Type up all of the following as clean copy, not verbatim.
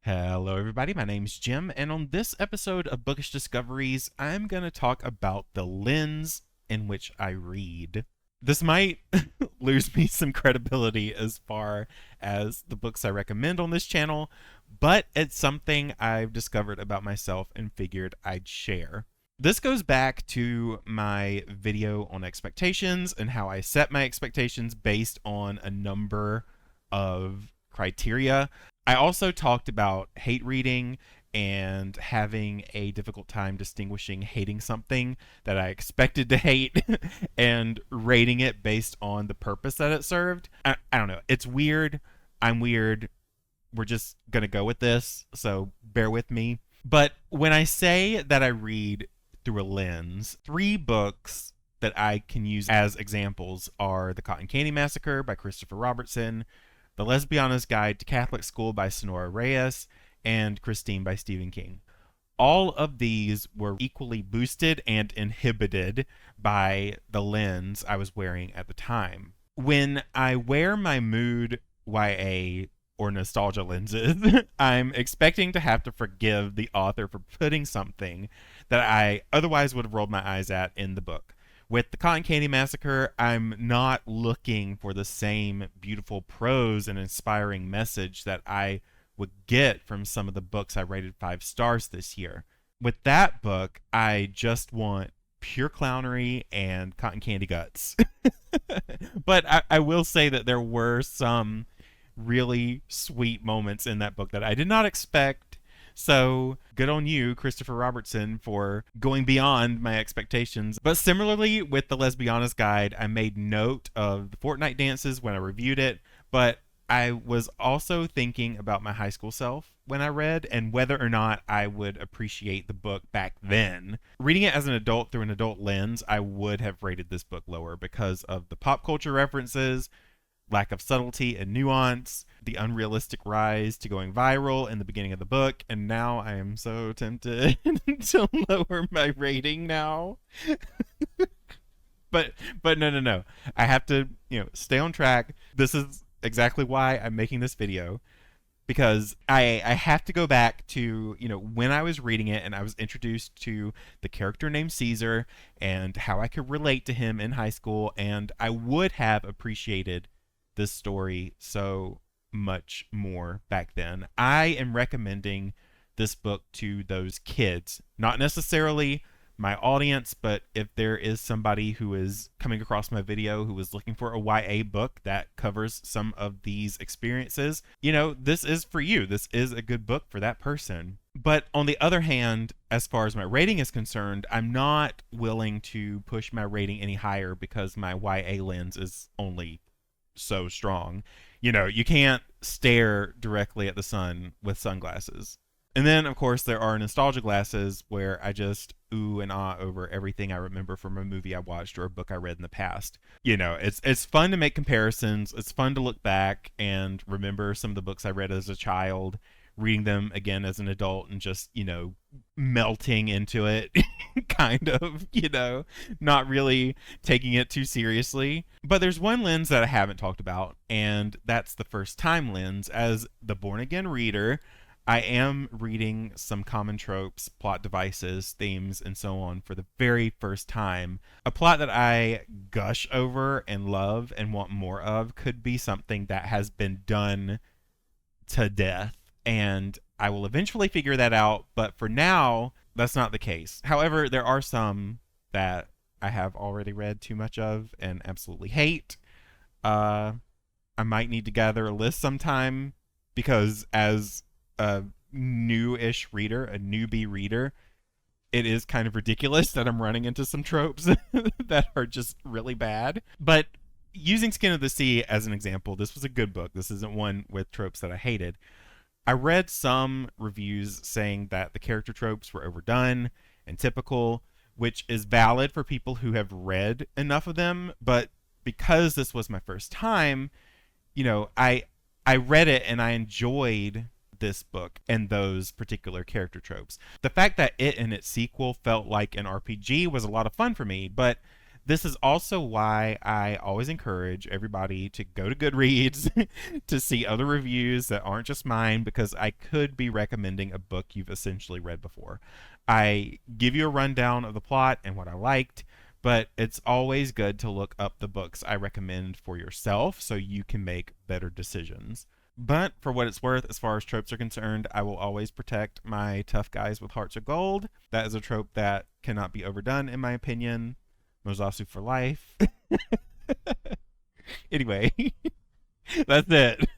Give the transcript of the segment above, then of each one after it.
Hello, everybody. My name's Jim, and on this episode of Bookish Discoveries, I'm going to talk about the lens in which I read. This might lose me some credibility as far as the books I recommend on this channel, but it's something I've discovered about myself and figured I'd share. This goes back to my video on expectations and how I set my expectations based on a number of criteria. I also talked about hate reading and having a difficult time distinguishing hating something that I expected to hate and rating it based on the purpose that it served. I don't know. It's weird. I'm weird. We're just going to go with this, so bear with me. But when I say that I read through a lens, three books that I can use as examples are The Cotton Candy Massacre by Christopher Robertson, The Lesbiana's Guide to Catholic School by Sonora Reyes, and Christine by Stephen King. All of these were equally boosted and inhibited by the lens I was wearing at the time. When I wear my mood YA or nostalgia lenses, I'm expecting to have to forgive the author for putting something that I otherwise would have rolled my eyes at in the book. With The Cotton Candy Massacre, I'm not looking for the same beautiful prose and inspiring message that I would get from some of the books I rated 5 stars this year. With that book, I just want pure clownery and cotton candy guts. But I will say that there were some really sweet moments in that book that I did not expect. So good on you, Christopher Robertson, for going beyond my expectations. But similarly with The Lesbiana's Guide, I made note of the Fortnite dances when I reviewed it, but I was also thinking about my high school self when I read and whether or not I would appreciate the book back then. Reading it as an adult through an adult lens, I would have rated this book lower because of the pop culture references, lack of subtlety and nuance, the unrealistic rise to going viral in the beginning of the book, and now I am so tempted to lower my rating now. but no. I have to, stay on track. This is exactly why I'm making this video, because I have to go back to, when I was reading it and I was introduced to the character named Caesar and how I could relate to him in high school, and I would have appreciated this story so much more back then. I am recommending this book to those kids, not necessarily my audience, but if there is somebody who is coming across my video who is looking for a YA book that covers some of these experiences, this is for you. This is a good book for that person. But on the other hand, as far as my rating is concerned, I'm not willing to push my rating any higher because my YA lens is only so strong. You can't stare directly at the sun with sunglasses. And then, of course, there are nostalgia glasses where I just ooh and ah over everything I remember from a movie I watched or a book I read in the past. It's fun to make comparisons. It's fun to look back and remember some of the books I read as a child, reading them again as an adult and just, melting into it, kind of, not really taking it too seriously. But there's one lens that I haven't talked about, and that's the first time lens. As the born again reader, I am reading some common tropes, plot devices, themes, and so on for the very first time. A plot that I gush over and love and want more of could be something that has been done to death, and I will eventually figure that out, but for now, that's not the case. However, there are some that I have already read too much of and absolutely hate. I might need to gather a list sometime, because as a new-ish reader, a newbie reader, it is kind of ridiculous that I'm running into some tropes that are just really bad. But using Skin of the Sea as an example, this was a good book. This isn't one with tropes that I hated. I read some reviews saying that the character tropes were overdone and typical, which is valid for people who have read enough of them. But because this was my first time, I read it and I enjoyed this book and those particular character tropes. The fact that it and its sequel felt like an RPG was a lot of fun for me, but This is also why I always encourage everybody to go to Goodreads to see other reviews that aren't just mine, because I could be recommending a book you've essentially read before. I give you a rundown of the plot and what I liked, but it's always good to look up the books I recommend for yourself so you can make better decisions. But for what it's worth, as far as tropes are concerned, I will always protect my tough guys with hearts of gold. That is a trope that cannot be overdone, in my opinion. Mozasu for life. Anyway, that's it.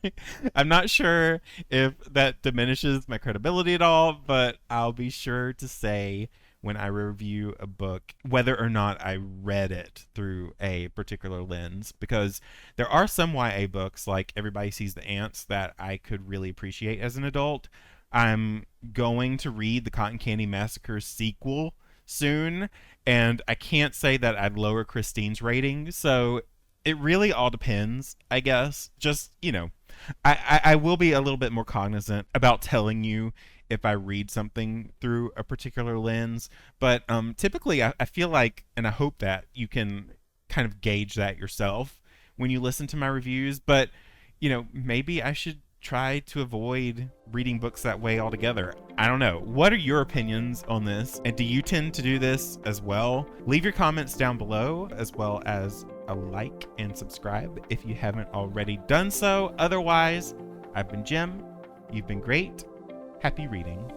I'm not sure if that diminishes my credibility at all, but I'll be sure to say when I review a book whether or not I read it through a particular lens, because there are some YA books like Everybody Sees the Ants that I could really appreciate as an adult. I'm going to read the Cotton Candy Massacre sequel soon, and I can't say that I'd lower Christine's rating, so it really all depends, I guess. Just, I will be a little bit more cognizant about telling you if I read something through a particular lens, but typically I feel like, and I hope that you can kind of gauge that yourself when you listen to my reviews, but, maybe I should try to avoid reading books that way altogether. I don't know. What are your opinions on this? And do you tend to do this as well? Leave your comments down below, as well as a like and subscribe if you haven't already done so. Otherwise, I've been Jim. You've been great. Happy reading.